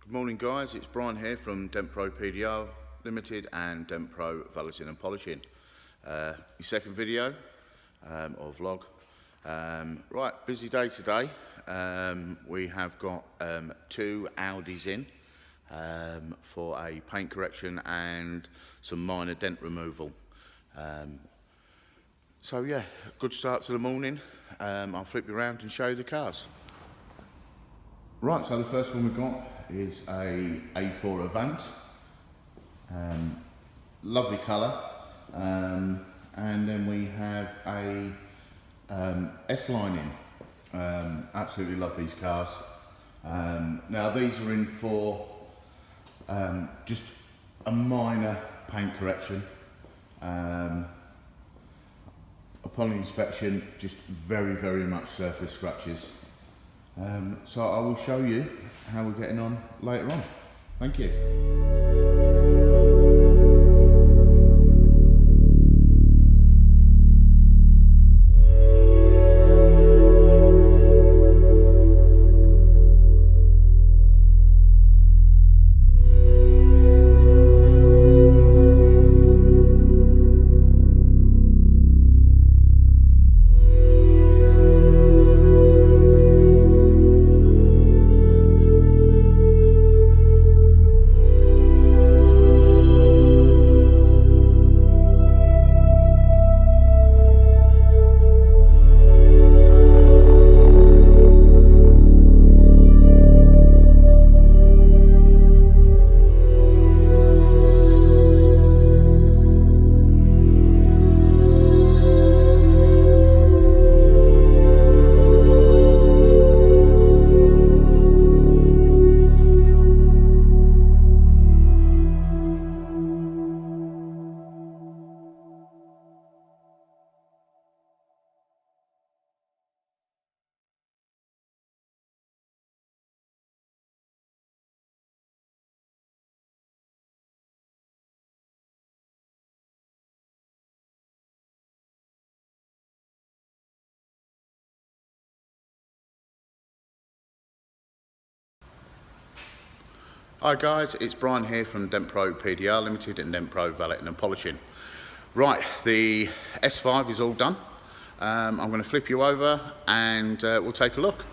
Good morning guys, it's Brian here from Dempro PDR Limited and Dempro Valeting and Polishing. Your second video or vlog. Right, busy day today. We have got two Audis in for a paint correction and some minor dent removal. So yeah, good start to the morning. I'll flip you around and show you the cars. Right, so the first one we've got is a A4 Avant. Lovely colour. And then we have a S-Line in. Absolutely love these cars. Now these are in for just a minor paint correction. Upon inspection, just very much surface scratches. So I will show you how we're getting on later on. Thank you. Hi guys, it's Brian here from Dempro PDR Limited and Dempro Valeting and Polishing. Right, the S5 is all done. I'm going to flip you over and we'll take a look.